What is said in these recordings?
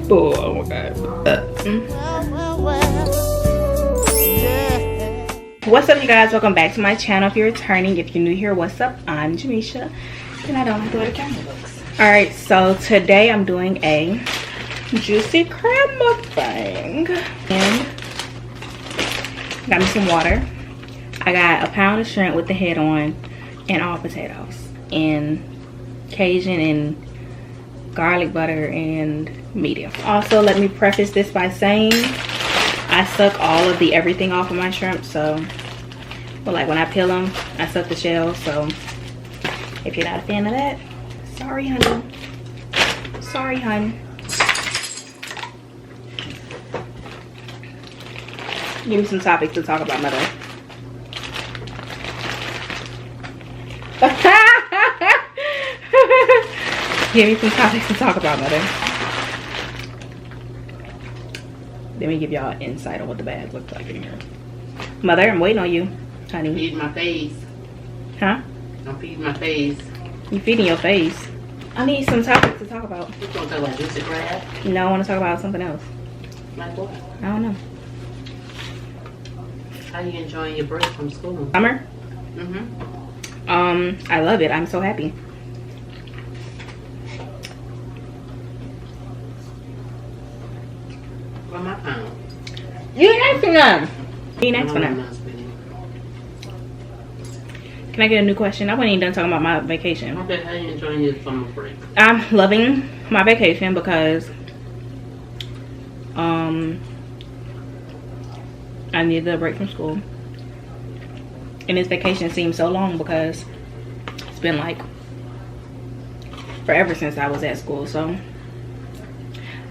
Oh my god. What's up, you guys? Welcome back to my channel. If you're returning, if you're new here, what's up? I'm Jamisha, and I don't like the way the camera looks. Alright, so today I'm doing a juicy crab mukbang. And got me some water. I got a pound of shrimp with the head on and all potatoes and Cajun and garlic butter and medium. Also, let me preface this by saying I suck all of the everything off of my shrimp, so but like when I peel them, I suck the shell. So if you're not a fan of that, sorry honey, sorry hun. Give me some topics to talk about, mother. Give me some topics to talk about, mother. Let me give y'all an insight on what the bag looks like in here. Mother, I'm waiting on you, honey. Feed my face. Huh? I'm feeding my face. You feeding your face? I need some topics to talk about. You gonna talk about juicy crab? No, I want to talk about something else. Like what? I don't know. How you enjoying your break from school? Summer? Mm-hmm. I love it. I'm so happy. Where my pound? You ain't asked for none. You ain't asked for none. Can I get a new question? I wasn't even done talking about my vacation. Okay, how you enjoying your summer break? I'm loving my vacation because I needed a break from school. And this vacation seems so long because it's been like forever since I was at school. So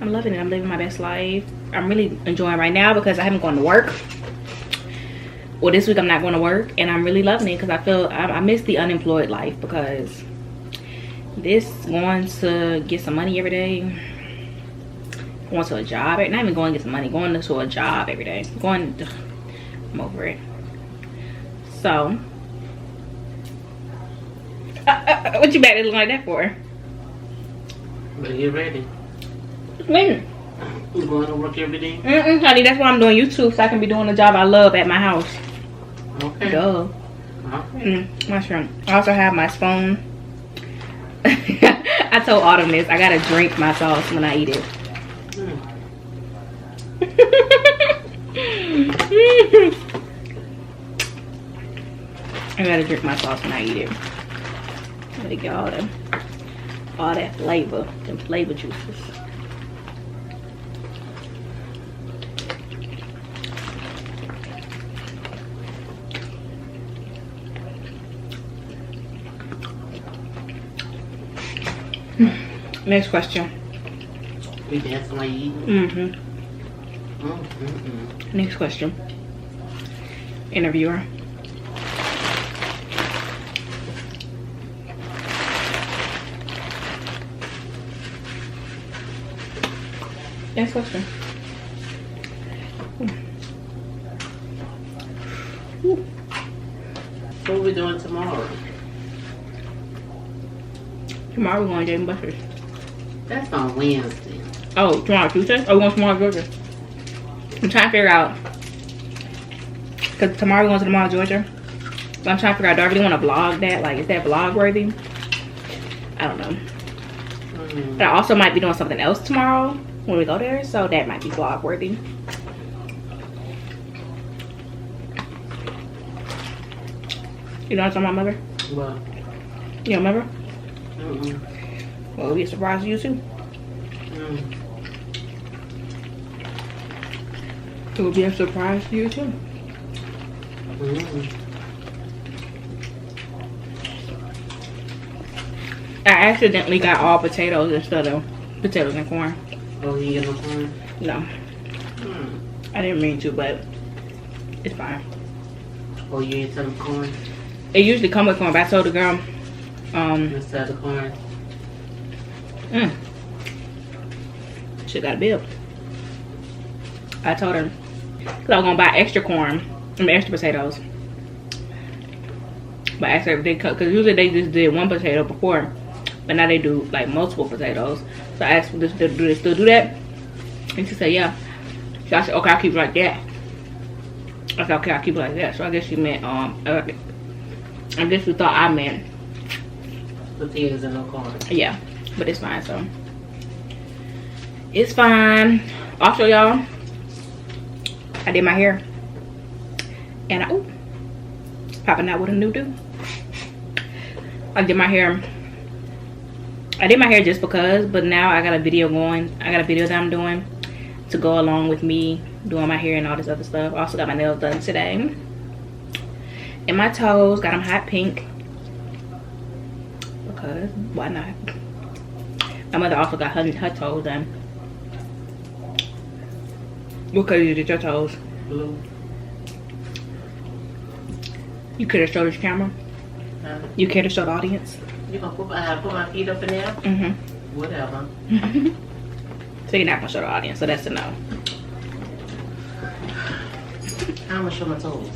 I'm loving it. I'm living my best life. I'm really enjoying right now because I haven't gone to work. Well, this week I'm not going to work, and I'm really loving it because I feel I miss the unemployed life, because this going to get some money every day, going to a job, not even going to get some money, going to a job every day, I'm over it. So what you back there looking like that for? Better get ready. When? You going to work every day? Honey, that's why I'm doing YouTube, so I can be doing the job I love at my house. Okay. Duh. Okay. Mushroom. I also have my spoon. I told Autumn this. I gotta drink my sauce when I eat it. I gotta drink my sauce when I eat it. Gotta get all that flavor, them flavor juices. Next question. We dancing while you eating? Next question. Interviewer. Next question. What are we doing tomorrow? Tomorrow we're going to Dave & Buster's. That's on Wednesday. Oh, tomorrow Tuesday? Oh, we're going tomorrow Georgia. I'm trying to figure out, because tomorrow we're going to tomorrow Georgia. But I'm trying to figure out, do I really want to vlog that? Like, is that vlog worthy? I don't know. But I also might be doing something else tomorrow when we go there, so that might be vlog worthy. You know what I'm talking about, mother? What? You don't remember? Mm-mm. Well, it'll be a surprise to you too. It will be a surprise to you too. I accidentally got all potatoes instead of potatoes and corn. Oh, you get no corn? No. I didn't mean to, but it's fine. Oh, you ain't some corn? It usually come with corn, but I told the girl, Instead of corn? She got a bill. I told her, because I was going to buy extra corn, extra potatoes. But I asked her if they cut, because usually they just did one potato before, but now they do like multiple potatoes. So I asked, do they still do that? And she said, yeah. So I said, okay, I'll keep it like that. I said, okay, I'll keep it like that. So I guess she meant, I guess she thought I meant. With the eggs and no corn. Yeah, but it's fine, so. It's fine. Also, y'all, I did my hair. And I, popping out with a new do. I did my hair. I did my hair just because, but now I got a video going. I got a video that I'm doing to go along with me doing my hair and all this other stuff. Also got my nails done today. And my toes, got them hot pink. Because, why not? My mother also got her toes done. What color you did your toes? Blue. You could have showed this camera. You care to show the audience? You gonna put my feet up in there? Mm-hmm. Whatever. So you're not gonna show the audience, so that's a no. I'm gonna show my toes.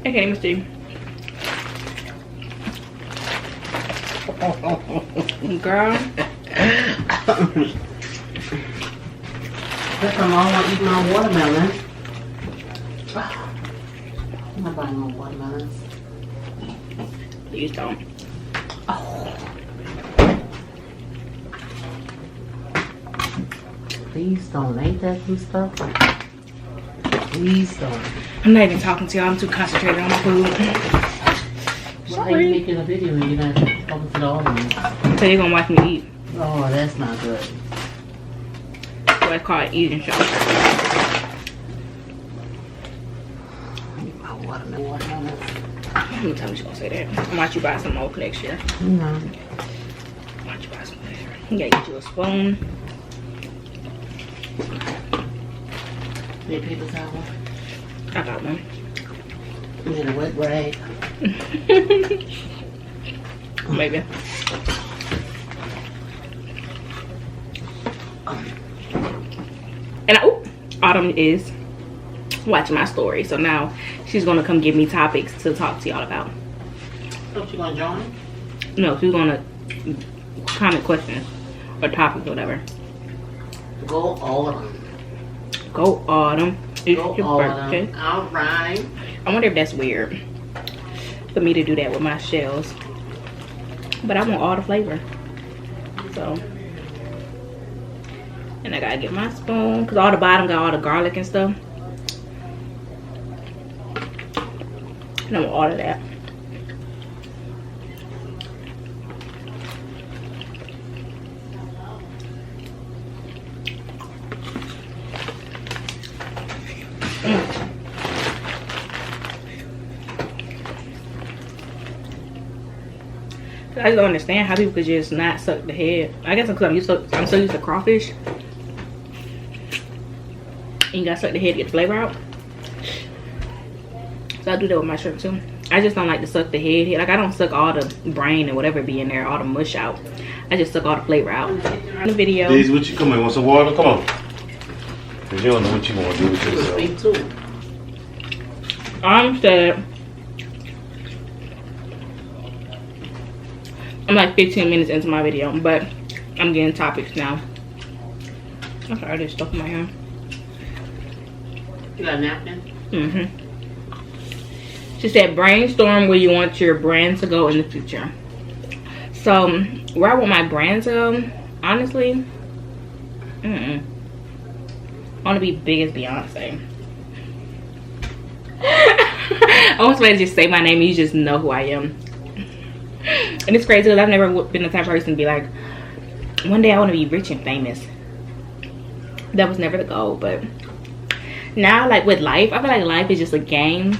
Okay, let me see. Girl. That's my mom want to eat my watermelon. I'm not buying no watermelons. Please don't. Please don't. Ain't that good stuff? Please don't. I'm not even talking to y'all. I'm too concentrated on my food. Why are you making a video and you're not talking to the audience? So you're gonna watch me eat. Oh, that's not good. So it's called eating show. My watermelon. How many times you gonna say that? I'm watch you buy some more next year. No. Watch you buy some next year. You gotta get you a spoon. Need a paper towel? I got one. You need a wet rag? Maybe. And Autumn is watching my story, so now she's gonna come give me topics to talk to y'all about. So she gonna join? No, she's gonna comment questions or topics or whatever. Go Autumn. Go Autumn. It's Go your birthday. Autumn. All right. I wonder if that's weird for me to do that with my shells, but I want all the flavor. So, and I gotta get my spoon because all the bottom got all the garlic and stuff. And I want all of that. I just don't understand how people could just not suck the head. I guess because I'm so used to crawfish. And you gotta suck the head to get the flavor out. So I do that with my shrimp too. I just don't like to suck the head. Like I don't suck all the brain and whatever be in there, all the mush out. I just suck all the flavor out. In the video. Daisy, what you come in? Want some water? Come on. Cause you don't know what you want to do with yourself. Me too. I'm sad. I'm like 15 minutes into my video, but I'm getting topics now. I'm sorry, I just stuck in my hair. You got a napkin? She said, brainstorm where you want your brand to go in the future. So, where I want my brand to go, honestly, I want to be big as Beyonce. I want somebody to just say my name and you just know who I am. And it's crazy because I've never been the type of person to be like, one day I want to be rich and famous. That was never the goal, but now, like with life, I feel like life is just a game.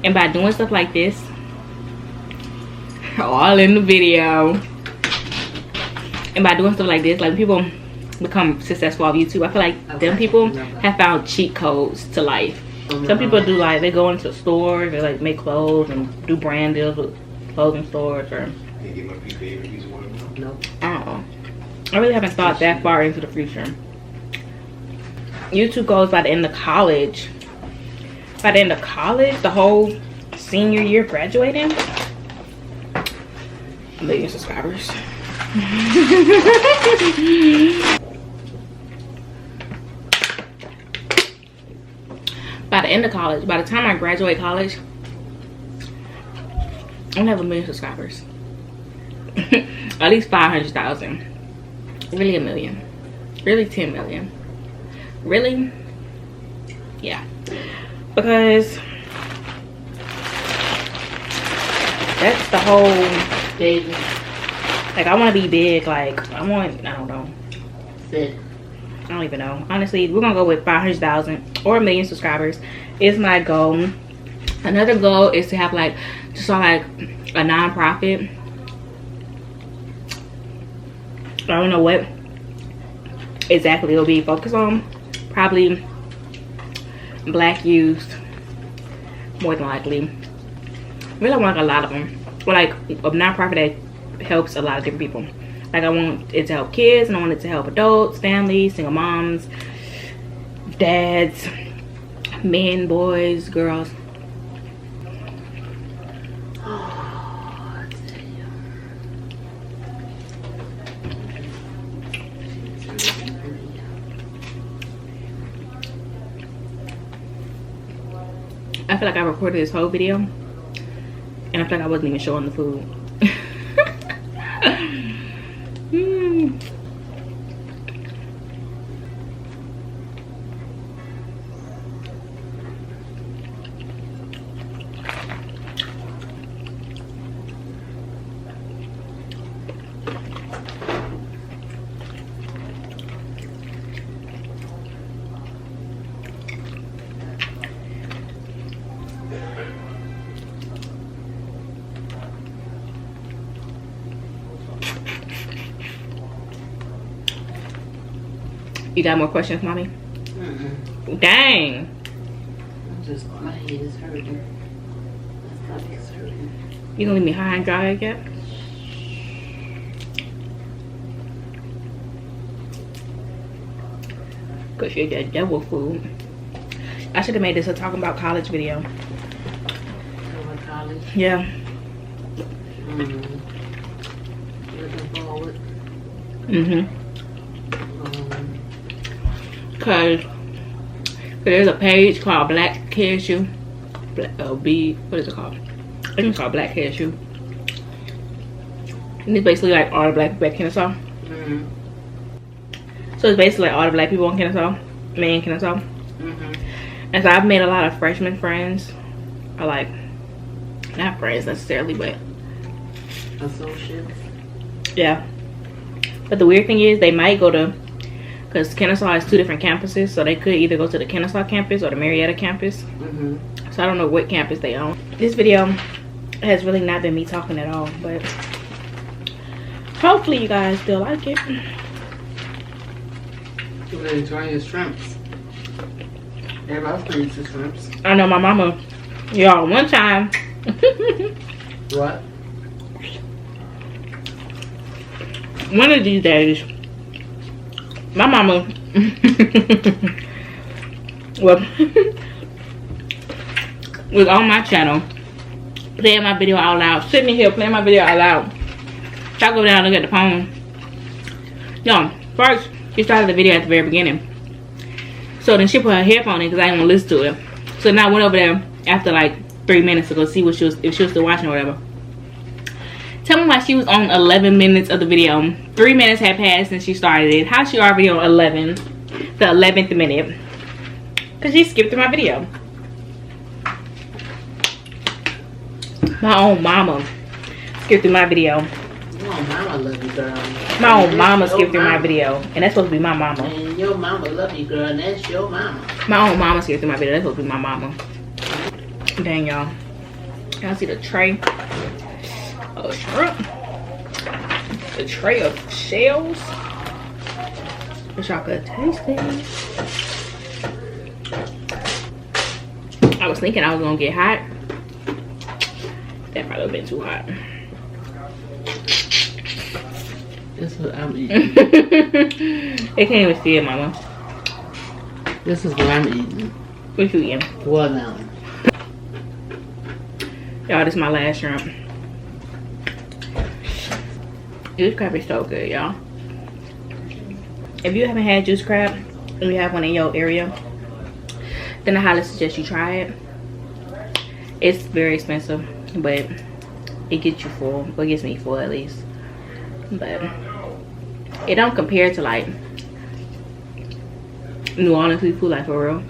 And by doing stuff like this, all in the video, and by doing stuff like this, like people become successful on YouTube, I feel like them people have found cheat codes to life. Some people do, like they go into stores, they like make clothes and do brand deals with clothing stores, or No. I don't know. I really haven't thought that far into the future. YouTube goes by the end of college. By the end of college, the whole senior year graduating. 1 million subscribers. By the end of college, by the time I graduate college, I'm gonna have 1 million subscribers. At least 500,000. Really 1 million. Really 10 million. Really? Yeah. Because that's the whole David. Like, I want to be big. Like, I don't know. Sit. I don't even know. Honestly, we're gonna go with 500,000 or 1 million subscribers is my goal. Another goal is to have like just like a non-profit. I don't know what exactly it'll be focused on. Probably Black youth, more than likely. Really want like a lot of them. Or like a non-profit that helps a lot of different people. Like, I want it to help kids, and I want it to help adults, families, single moms, dads, men, boys, girls. I feel like I recorded this whole video, and I feel like I wasn't even showing the food. You got more questions, mommy? Dang. Just my head is hurting. My stomach is hurting. You gonna leave me high and dry yet? Cause you're that devil food. I should have made this a talking about college video. College? Yeah. Looking forward. Cause there's a page called Black Cashew. What is it called? I think it's called Black Cashew. And it's basically like all the black people at Kennesaw. So it's basically like all the black people in Kennesaw, me in Kennesaw. And so I've made a lot of freshman friends. Or like, not friends necessarily, but associates. Yeah. But the weird thing is they might go to, because Kennesaw has 2 different campuses, so they could either go to the Kennesaw campus or the Marietta campus. So I don't know what campus they own. This video has really not been me talking at all, but hopefully you guys still like it. You really enjoying your shrimps. Everybody's gonna eat your shrimps. I know my mama, y'all, one time. What? One of these days, my mama was on my channel playing my video out loud, sitting here playing my video out loud. So I go down and look at the phone. No, first she started the video at the very beginning. So then she put her headphone in because I didn't want to listen to it. So then I went over there after like 3 minutes to go see what she was, if she was still watching or whatever. Tell me why she was on 11 minutes of the video. 3 minutes had passed since she started it. How she already on 11, the 11th minute? Because she skipped through my video. My own mama skipped through my video. Your mama love you, girl. My own mama skipped through my video. And that's supposed to be my mama. And your mama love you, girl, and that's your mama. My own mama skipped through my video. That's supposed to be my mama. Dang, y'all. Y'all see the tray of shrimp? The tray of shells. Wish y'all could taste it. I was thinking I was gonna get hot. That probably would have been too hot. This is what I'm eating. They can't even see it, mama. This is what I'm eating. What you eating? Watermelon. Y'all, this is my last shrimp. Juice crab is so good, y'all. If you haven't had juice crab and you have one in your area, then I highly suggest you try it. It's very expensive, but it gets you full. Well, it gets me full at least. But it don't compare to like New Orleans seafood, like for real.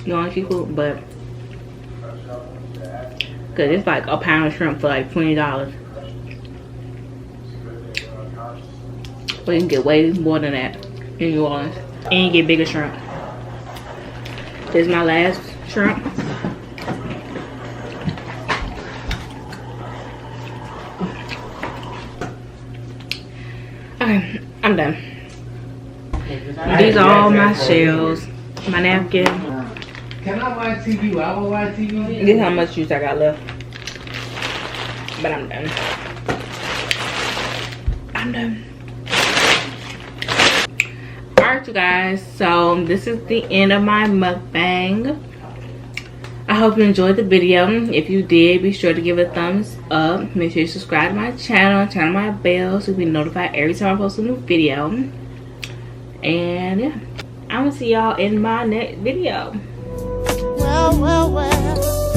New Orleans seafood, but cause it's like a pound of shrimp for like $20. But you can get way more than that in New Orleans, and you get bigger shrimp. This is my last shrimp. Okay, I'm done. These are all my shells, my napkin. Can I watch TV? I will watch TV. This is how much juice I got left. But I'm done. I'm done. Alright, you guys. So this is the end of my mukbang. I hope you enjoyed the video. If you did, be sure to give it a thumbs up. Make sure you subscribe to my channel, turn on my bell so you'll be notified every time I post a new video. And yeah, I'm gonna see y'all in my next video. Well.